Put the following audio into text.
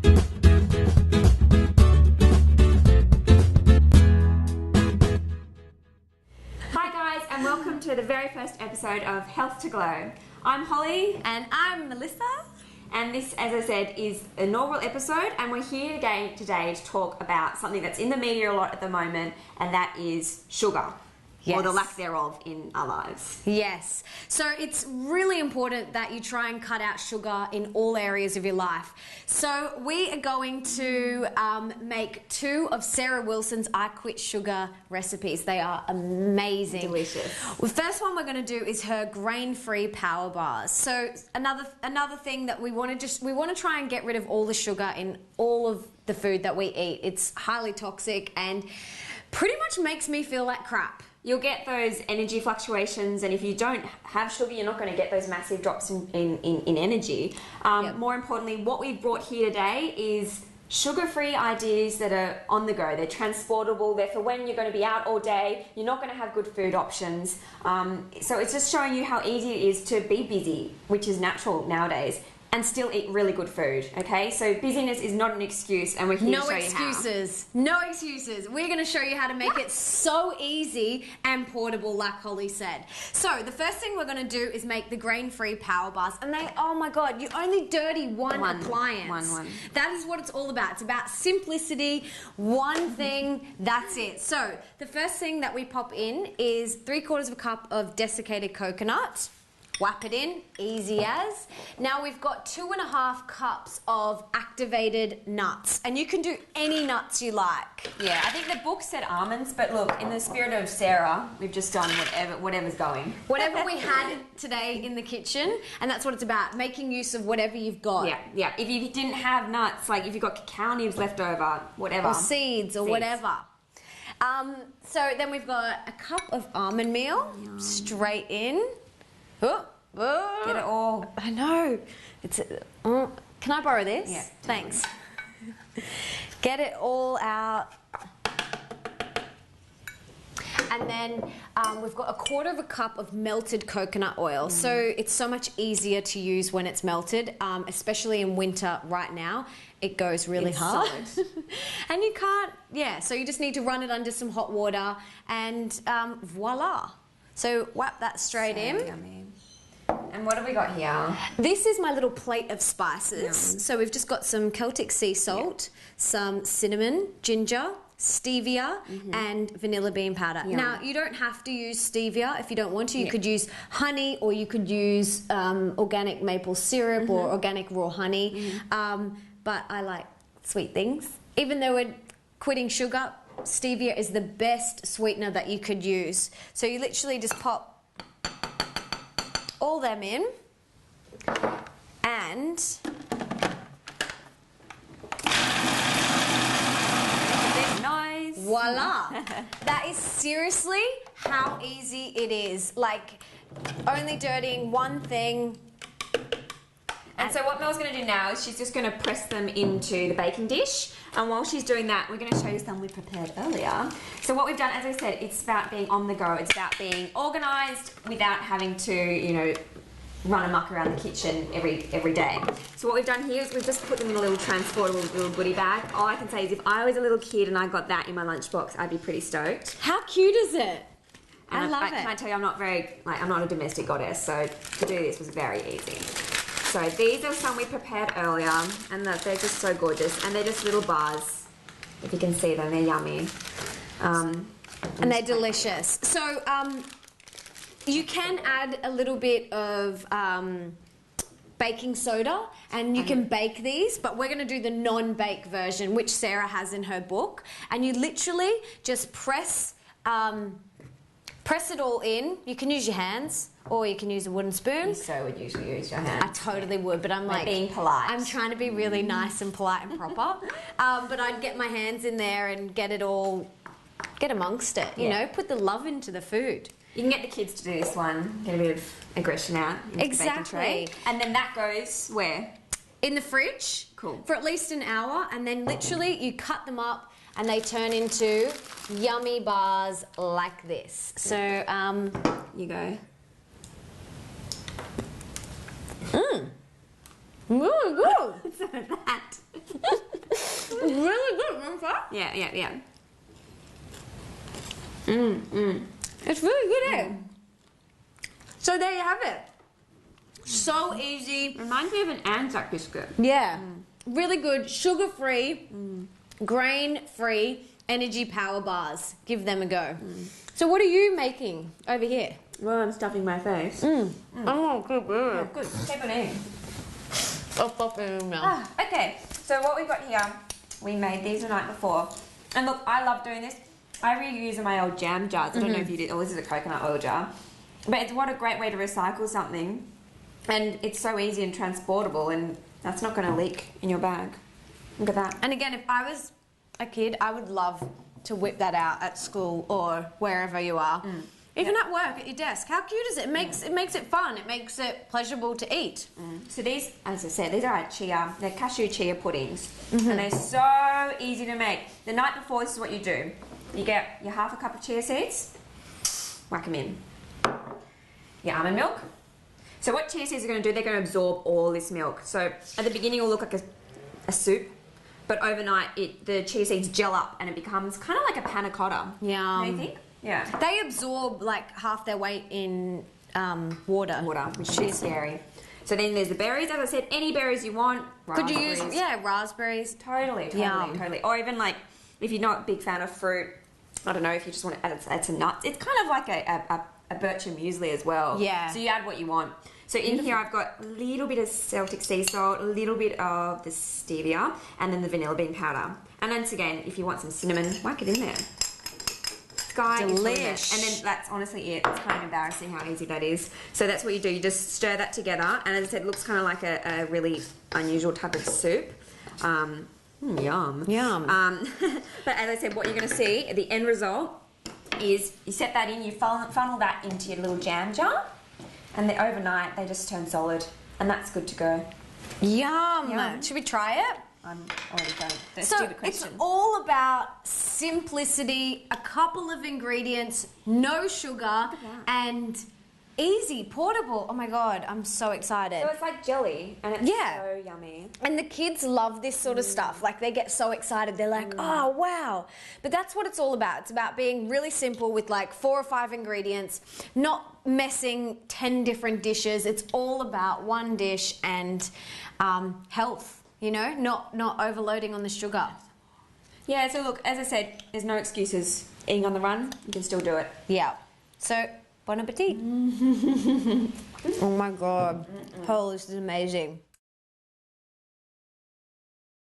Hi guys, and welcome to the very first episode of Health to Glow. I'm Holly. And I'm Melissa. And this, as I said, is a inaugural episode, and we're here again today to talk about something that's in the media a lot at the moment, and that is sugar. Yes. Or the lack thereof in our lives. Yes. So it's really important that you try and cut out sugar in all areas of your life. So we are going to make 2 of Sarah Wilson's I Quit Sugar recipes. They are amazing. Delicious. The first one we're going to do is her grain-free power bars. So another thing that we want to try and get rid of all the sugar in all of the food that we eat. It's highly toxic and pretty much makes me feel like crap. You'll get those energy fluctuations, and if you don't have sugar, you're not going to get those massive drops in energy. More importantly, what we've brought here today is sugar-free ideas that are on the go. They're transportable. They're for when you're going to be out all day. You're not going to have good food options. So it's just showing you how easy it is to be busy, which is natural nowadays, and still eat really good food, okay? So busyness is not an excuse, and we're here to show you how. No excuses. We're going to show you how to make it so easy and portable, like Holly said. So the first thing we're going to do is make the grain-free power bars, and they, oh my God, you only dirty one appliance. One. That is what it's all about. It's about simplicity, one thing, that's it. So the first thing that we pop in is 3/4 cup of desiccated coconut. Whap it in, easy as. Now we've got 2.5 cups of activated nuts, and you can do any nuts you like. Yeah, I think the book said almonds, but look, in the spirit of Sarah, we've just done whatever's going. Whatever we had today in the kitchen, and that's what it's about, making use of whatever you've got. Yeah. If you didn't have nuts, like if you've got cacao nibs left over, whatever. Or seeds or whatever. So then we've got a cup of almond meal, straight in. Oh, get it all. I know. Can I borrow this? Yeah. Thanks. Get it all out. And then we've got 1/4 cup of melted coconut oil. So it's so much easier to use when it's melted, especially in winter right now. It goes really hard. And you can't, so you just need to run it under some hot water and voila. So whap that straight in. Yummy. And what have we got here? This is my little plate of spices. So we've just got some Celtic sea salt, some cinnamon, ginger, stevia, and vanilla bean powder. Now, you don't have to use stevia if you don't want to. You could use honey, or you could use organic maple syrup or organic raw honey. But I like sweet things. Even though we're quitting sugar, stevia is the best sweetener that you could use. So you literally just pop all them in, and nice. Voila. That is seriously how easy it is. Like, only dirtying one thing. And so what Mel's going to do now is she's just going to press them into the baking dish. And while she's doing that, we're going to show you some we prepared earlier. So what we've done, as I said, it's about being on the go. It's about being organised without having to, run amok around the kitchen every day. So what we've done here is we've just put them in a little transportable little goodie bag. All I can say is if I was a little kid and I got that in my lunchbox, I'd be pretty stoked. How cute is it? And I love it. Can I tell you, I'm not a domestic goddess, so to do this was very easy. So these are some we prepared earlier, and they're just so gorgeous, and they're just little bars. If you can see them, they're yummy. And they're delicious. So you can add a little bit of baking soda, and you can bake these, but we're going to do the non-bake version, which Sarah has in her book. And you literally just press it all in. You can use your hands, or you can use a wooden spoon. You so would usually use your hands. I totally would, but I'm like being polite. I'm trying to be really nice and polite and proper. But I'd get my hands in there and get amongst it, you know, put the love into the food. You can get the kids to do this one, get a bit of aggression out. Exactly. And then that goes where? In the fridge. Cool. For at least an hour, and then literally you cut them up and they turn into yummy bars like this. So, you go. Ooh, good. So that Really good, Monica. Yeah. It's really good, eh? So there you have it. So easy. Reminds me of an Anzac biscuit. Yeah. Really good, sugar-free, grain-free energy power bars. Give them a go. So what are you making over here? Well, I'm stuffing my face. Oh, good. Yeah, good. Keep it in. I'll pop it in now. Okay, so what we've got here, we made these the night before. And look, I love doing this. I reuse my old jam jars. I don't know if you did. Oh, this is a coconut oil jar. But it's what a great way to recycle something. And it's so easy and transportable, and that's not going to leak in your bag. Look at that. And again, if I was a kid, I would love to whip that out at school or wherever you are. Even at work, at your desk. How cute is it? It makes it fun. It makes it pleasurable to eat. So these, as I said, these are our they're cashew chia puddings. And they're so easy to make. The night before, this is what you do. You get your half a cup of chia seeds, whack them in. Your almond milk. So what chia seeds are going to do, they're going to absorb all this milk. So at the beginning, it'll look like a soup. But overnight, the chia seeds gel up and it becomes kind of like a panna cotta. Yum. Do you think? Yeah. They absorb like half their weight in water. Which is a bit scary. So then there's the berries. As I said, any berries you want. Could you use, raspberries? Totally. Or even like, if you're not a big fan of fruit, I don't know, if you just want to add some nuts. It's kind of like a bircher muesli as well. Yeah. So you add what you want. So in here I've got a little bit of Celtic sea salt, a little bit of the stevia, and then the vanilla bean powder. And once again, if you want some cinnamon, whack it in there. Delish. And then that's honestly it. It's kind of embarrassing how easy that is. So that's what you do. You just stir that together. And as I said, it looks kind of like a really unusual type of soup. Yum. But as I said, what you're going to see, the end result is you set that in, you funnel that into your little jam jar. And then overnight, they just turn solid. And that's good to go. Yum. Should we try it? I'm already done. Let's So do the question. it's all about simplicity, a couple of ingredients, no sugar, and easy, portable. Oh my God, I'm so excited. So it's like jelly, and it's so yummy. And the kids love this sort of stuff. Like, they get so excited. They're like, oh, wow. But that's what it's all about. It's about being really simple with like 4 or 5 ingredients, not messing 10 different dishes. It's all about one dish and health. You know, not overloading on the sugar. Yeah, so look, as I said, there's no excuses. Eating on the run, you can still do it. Yeah. So, bon appetit. Oh my God. Oh, this is amazing.